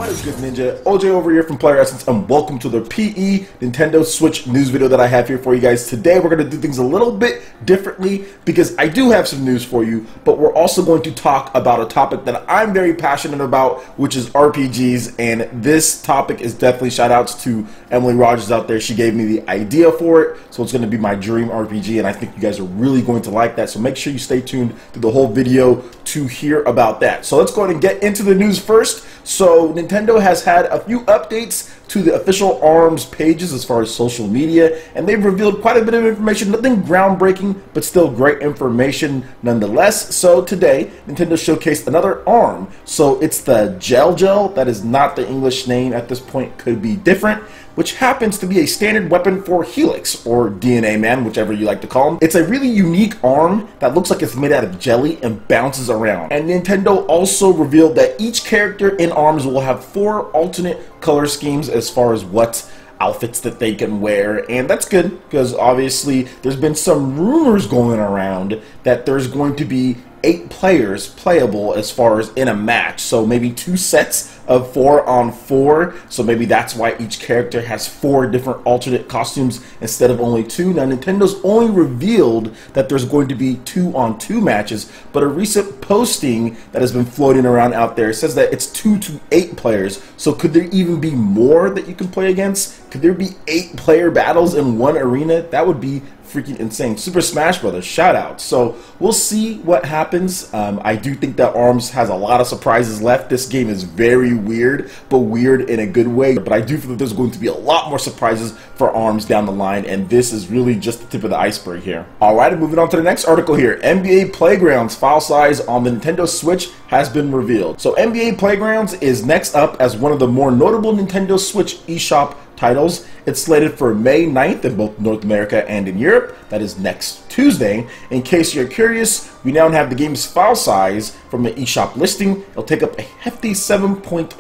What is good, Ninja? OJ over here from PlayerEssence, and welcome to the PE Nintendo Switch news video that I have here for you guys. Today we're going to do things a little bit differently because I do have some news for you, but we're also going to talk about a topic that I'm very passionate about, which is RPGs, and this topic is definitely shout outs to Emily Rogers out there. She gave me the idea for it, so it's going to be my dream RPG, and I think you guys are really going to like that, so make sure you stay tuned through the whole video to hear about that. So let's go ahead and get into the news first. So Nintendo has had a few updates to the official ARMS pages as far as social media, and they've revealed quite a bit of information, nothing groundbreaking, but still great information nonetheless. So today, Nintendo showcased another ARM. So it's the Gel, that is not the English name at this point, could be different, which happens to be a standard weapon for Helix, or DNA Man, whichever you like to call him. It's a really unique arm that looks like it's made out of jelly and bounces around. And Nintendo also revealed that each character in ARMS will have 4 alternate color schemes as far as what outfits that they can wear, and that's good because obviously there's been some rumors going around that there's going to be 8 players playable as far as in a match, so maybe 2 sets of 4 on 4, so maybe that's why each character has 4 different alternate costumes instead of only 2. Now Nintendo's only revealed that there's going to be 2 on 2 matches, but a recent posting that has been floating around out there says that it's 2 to 8 players, so could there even be more that you can play against? Could there be 8 player battles in one arena? That would be freaking insane. Super Smash Brothers, shout out. So we'll see what happens. I do think that ARMS has a lot of surprises left. This game is very weird, but weird in a good way. But I do feel that there's going to be a lot more surprises for ARMS down the line, and this is really just the tip of the iceberg here. Alright, and moving on to the next article here. NBA Playgrounds file size on the Nintendo Switch has been revealed. So NBA Playgrounds is next up as one of the more notable Nintendo Switch eShop titles. It's slated for May 9th in both North America and in Europe. That is next Tuesday. In case you're curious, we now have the game's file size from the eShop listing. It'll take up a hefty 7.4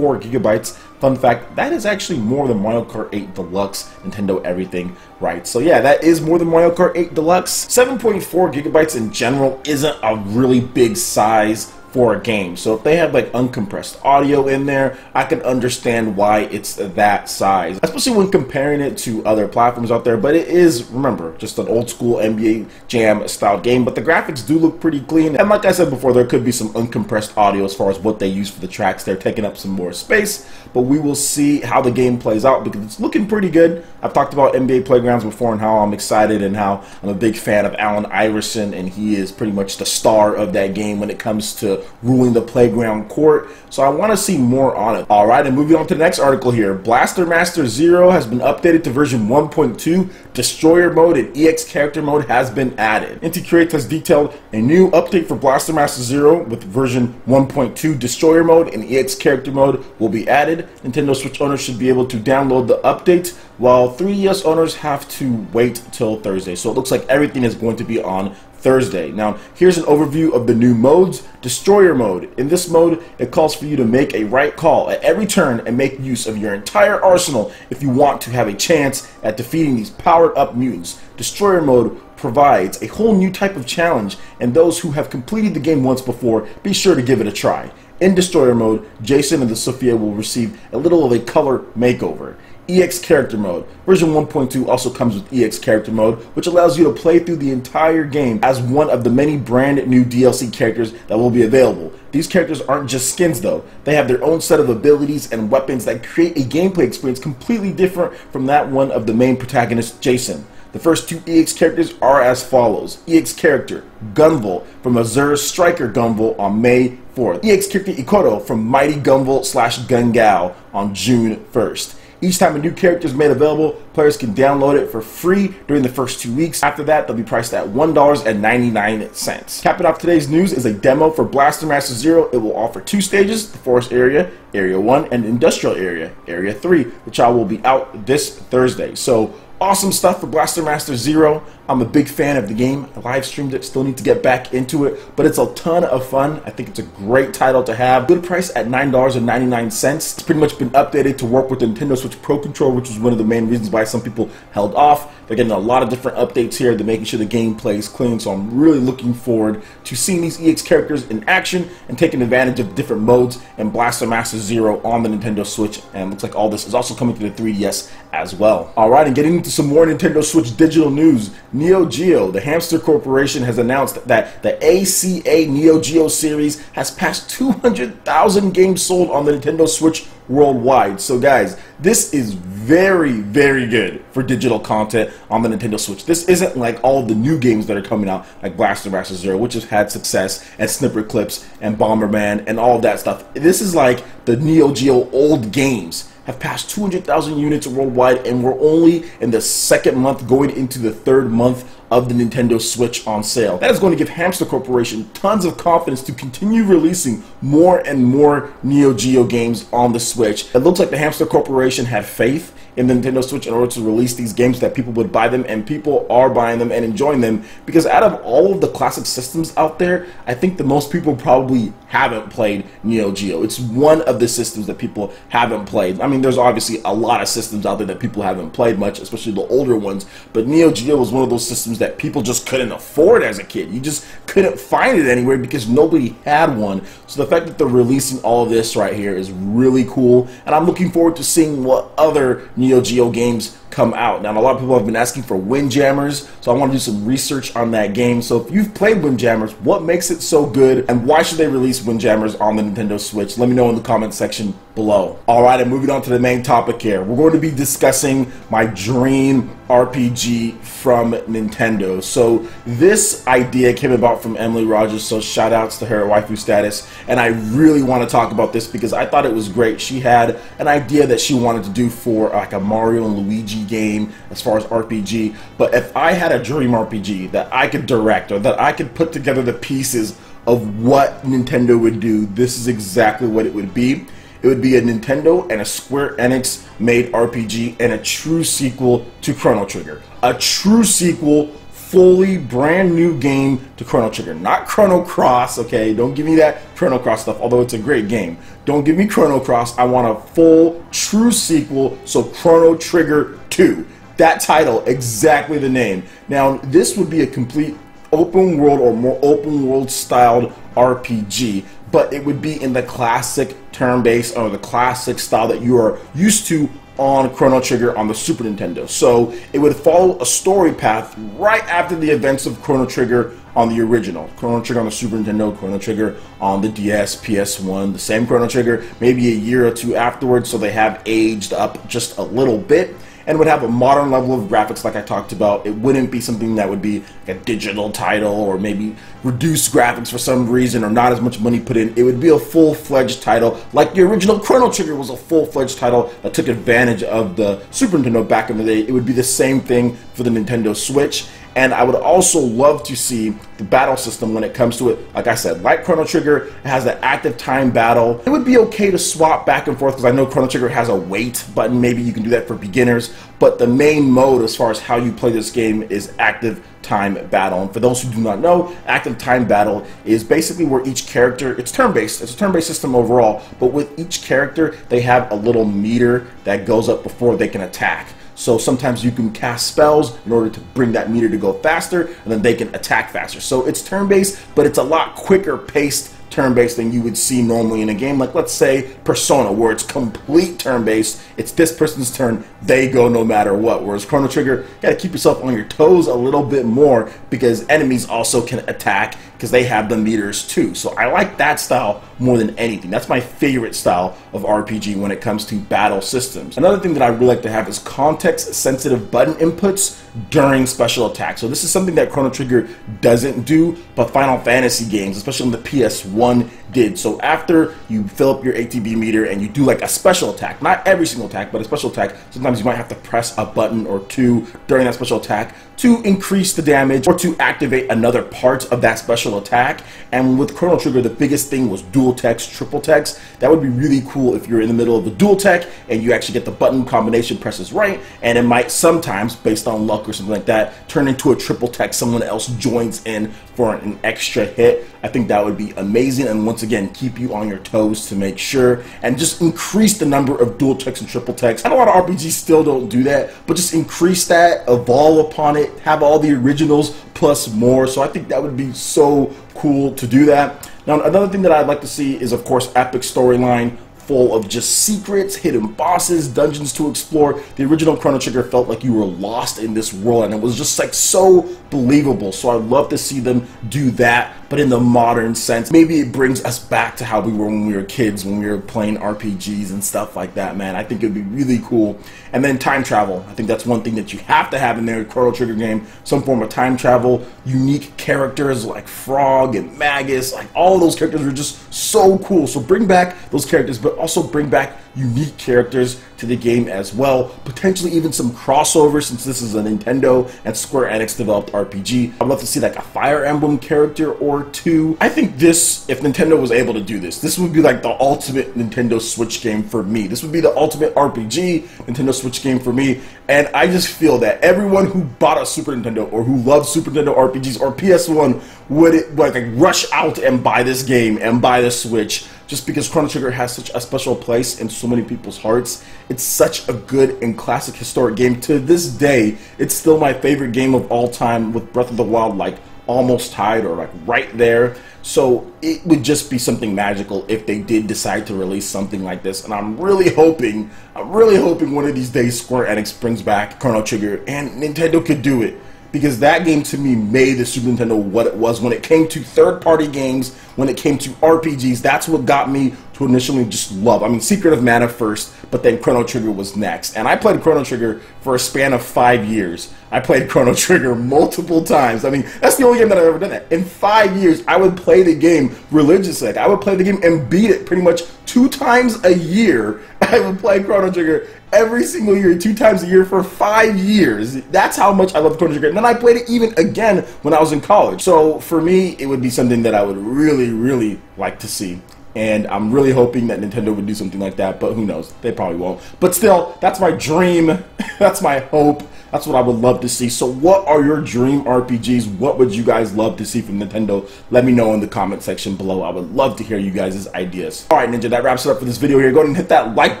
gigabytes. Fun fact, that is actually more than Mario Kart 8 Deluxe, Nintendo everything, right? So yeah, that is more than Mario Kart 8 Deluxe. 7.4 gigabytes in general isn't a really big size for a game. So if they have like uncompressed audio in there, I can understand why it's that size, especially when comparing it to other platforms out there. But it is, remember, just an old school NBA Jam style game, but the graphics do look pretty clean. And like I said before, there could be some uncompressed audio as far as what they use for the tracks. They're taking up some more space, but we will see how the game plays out because it's looking pretty good. I've talked about NBA Playgrounds before and how I'm excited and how I'm a big fan of Allen Iverson, and he is pretty much the star of that game when it comes to ruling the playground court. So I want to see more on it. Alright, and moving on to the next article here. Blaster Master Zero has been updated to version 1.2. Destroyer mode and EX character mode has been added. Inti Creates has detailed a new update for Blaster Master Zero with version 1.2. Destroyer mode and EX character mode will be added. Nintendo Switch owners should be able to download the update, while 3DS owners have to wait till Thursday. So it looks like everything is going to be on Thursday. Now, here's an overview of the new modes. Destroyer mode. In this mode, it calls for you to make a right call at every turn and make use of your entire arsenal if you want to have a chance at defeating these powered-up mutants. Destroyer mode provides a whole new type of challenge, and those who have completed the game once before, be sure to give it a try. In Destroyer mode, Jason and the Sophia will receive a little of a color makeover. EX Character Mode. Version 1.2 also comes with EX Character Mode, which allows you to play through the entire game as one of the many brand new DLC characters that will be available. These characters aren't just skins though. They have their own set of abilities and weapons that create a gameplay experience completely different from that one of the main protagonist, Jason. The first 2 EX characters are as follows. EX Character Gunvolt from Azure Striker Gunvolt on May 4th. EX Character Ikoto from Mighty Gunvolt / Gungao on June 1st. Each time a new character is made available, players can download it for free during the first 2 weeks. After that, they'll be priced at $1.99. Capping off today's news is a demo for Blaster Master Zero. It will offer 2 stages, the Forest Area, Area 1, and Industrial Area, Area 3, which will be out this Thursday. So Awesome stuff for Blaster Master Zero. I'm a big fan of the game. I live streamed it, still need to get back into it, but it's a ton of fun. I think it's a great title to have. Good price at $9.99. It's pretty much been updated to work with the Nintendo Switch Pro Controller, which was one of the main reasons why some people held off. They're getting a lot of different updates here. They're making sure the game plays clean, so I'm really looking forward to seeing these EX characters in action and taking advantage of different modes in Blaster Master Zero on the Nintendo Switch. And looks like all this is also coming to the 3DS as well. Alright, and getting into some more Nintendo Switch digital news, NeoGeo, the hamster corporation, has announced that the ACA NeoGeo series has passed 200,000 games sold on the Nintendo Switch worldwide. So guys, this is very, very good for digital content on the Nintendo Switch. This isn't like all of the new games that are coming out, like Blaster Master Zero, which has had success, and Snipper Clips, and Bomberman, and all of that stuff. This is like the NeoGeo old games have passed 200,000 units worldwide, and we're only in the second month going into the third month of the Nintendo Switch on sale. That is going to give Hamster Corporation tons of confidence to continue releasing more and more NeoGeo games on the Switch. It looks like the Hamster Corporation had faith in the Nintendo Switch in order to release these games that people would buy them, and people are buying them and enjoying them, because out of all of the classic systems out there, I think the most people probably haven't played NeoGeo. It's one of the systems that people haven't played. I mean, there's obviously a lot of systems out there that people haven't played much, especially the older ones, but NeoGeo was one of those systems that people just couldn't afford as a kid. You just couldn't find it anywhere because nobody had one. So the fact that they're releasing all of this right here is really cool, and I'm looking forward to seeing what other NeoGeo games come out. Now, a lot of people have been asking for Windjammers, so I want to do some research on that game. So if you've played Windjammers, what makes it so good, and why should they release Windjammers on the Nintendo Switch? Let me know in the comment section below. Alright, and moving on to the main topic here. We're going to be discussing my dream RPG from Nintendo. So this idea came about from Emily Rogers, so shout outs to her at waifu status, and I really want to talk about this because I thought it was great. She had an idea that she wanted to do for like a Mario and Luigi game as far as RPG, but if I had a dream RPG that I could direct, or that I could put together the pieces of what Nintendo would do, this is exactly what it would be. It would be a Nintendo and a Square Enix made RPG and a true sequel to Chrono Trigger. A true sequel, fully brand new game to Chrono Trigger. Not Chrono Cross, okay? Don't give me that Chrono Cross stuff, although it's a great game. Don't give me Chrono Cross. I want a full, true sequel, so Chrono Trigger 2. That title, exactly the name. Now, this would be a complete open world or more open world styled RPG, but it would be in the classic turn-based or the classic style that you are used to on Chrono Trigger on the Super Nintendo. So it would follow a story path right after the events of Chrono Trigger on the original. Chrono Trigger on the Super Nintendo, Chrono Trigger on the DS, PS1, the same Chrono Trigger, maybe a year or two afterwards, so they have aged up just a little bit, and would have a modern level of graphics like I talked about. It wouldn't be something that would be like a digital title or maybe reduced graphics for some reason or not as much money put in. It would be a full-fledged title, like the original Chrono Trigger was a full-fledged title that took advantage of the Super Nintendo back in the day. It would be the same thing for the Nintendo Switch. And I would also love to see the battle system when it comes to it. Like I said, like Chrono Trigger, it has an active time battle. It would be okay to swap back and forth because I know Chrono Trigger has a wait button. Maybe you can do that for beginners. But the main mode as far as how you play this game is active time battle. And for those who do not know, active time battle is basically where each character, it's turn-based. It's a turn-based system overall. But with each character, they have a little meter that goes up before they can attack. So sometimes you can cast spells in order to bring that meter to go faster, and then they can attack faster. So it's turn-based, but it's a lot quicker paced turn-based than you would see normally in a game like, let's say, Persona, where it's complete turn-based. It's this person's turn, they go no matter what. Whereas Chrono Trigger, you gotta keep yourself on your toes a little bit more because enemies also can attack because they have the meters too. So I like that style more than anything. That's my favorite style of RPG when it comes to battle systems. Another thing that I really like to have is context-sensitive button inputs during special attacks. So this is something that Chrono Trigger doesn't do, but Final Fantasy games, especially on the PS1, did. So after you fill up your ATB meter and you do like a special attack, not every single attack, but a special attack, sometimes you might have to press a button or two during that special attack to increase the damage or to activate another part of that special special attack. And with Chrono Trigger, the biggest thing was dual text, triple text. That would be really cool if you're in the middle of the dual tech and you actually get the button combination presses right, and it might sometimes, based on luck or something like that, turn into a triple text. Someone else joins in for an extra hit. I think that would be amazing, and once again, keep you on your toes to make sure, and just increase the number of dual text and triple text. I know a lot of RPGs still don't do that, but just increase that, evolve upon it, have all the originals plus more. So I think that would be so cool to do that. Now, another thing that I'd like to see is, of course, epic storyline full of just secrets, hidden bosses, dungeons to explore. The original Chrono Trigger felt like you were lost in this world, and it was just like so believable. So I'd love to see them do that, but in the modern sense. Maybe it brings us back to how we were when we were kids, when we were playing RPGs and stuff like that, man. I think it'd be really cool. And then time travel. I think that's one thing that you have to have in their Chrono Trigger game, some form of time travel, unique characters like Frog and Magus, like all of those characters are just so cool. So bring back those characters, but also bring back unique characters to the game as well. Potentially even some crossover, since this is a Nintendo and Square Enix developed RPG. I'd love to see like a Fire Emblem character or two. I think this, if Nintendo was able to do this, this would be like the ultimate Nintendo Switch game for me. This would be the ultimate RPG Nintendo Switch game for me. And I just feel that everyone who bought a Super Nintendo or who loves Super Nintendo RPGs or PS1 would like rush out and buy this game and buy the Switch, just because Chrono Trigger has such a special place in so many people's hearts. It's such a good and classic historic game. To this day, it's still my favorite game of all time, with Breath of the Wild like almost tied or like right there. So it would just be something magical if they did decide to release something like this. And I'm really hoping one of these days Square Enix brings back Chrono Trigger and Nintendo could do it. Because that game to me made the Super Nintendo what it was when it came to third-party games, when it came to RPGs. That's what got me to initially just love. I mean, Secret of Mana first, but then Chrono Trigger was next. And I played Chrono Trigger for a span of 5 years. I played Chrono Trigger multiple times. I mean, that's the only game that I've ever done that. In 5 years, I would play the game religiously. Like, I would play the game and beat it pretty much 2 times a year. I would play Chrono Trigger every single year, 2 times a year for 5 years. That's how much I love Chrono Trigger. And then I played it even again when I was in college. So for me, it would be something that I would really, really like to see. And I'm really hoping that Nintendo would do something like that, but who knows? They probably won't. But still, that's my dream. That's my hope. That's what I would love to see. So what are your dream RPGs? What would you guys love to see from Nintendo? Let me know in the comment section below. I would love to hear you guys' ideas. Alright, Ninja, that wraps it up for this video here. Go ahead and hit that like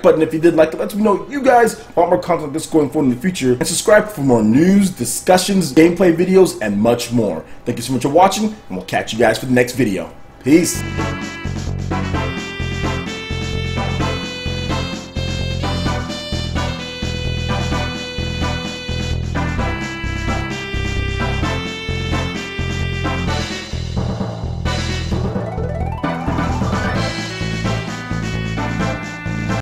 button if you did like it. Let me know you guys want more content like this going forward in the future. And subscribe for more news, discussions, gameplay videos, and much more. Thank you so much for watching, and we'll catch you guys for the next video. Peace.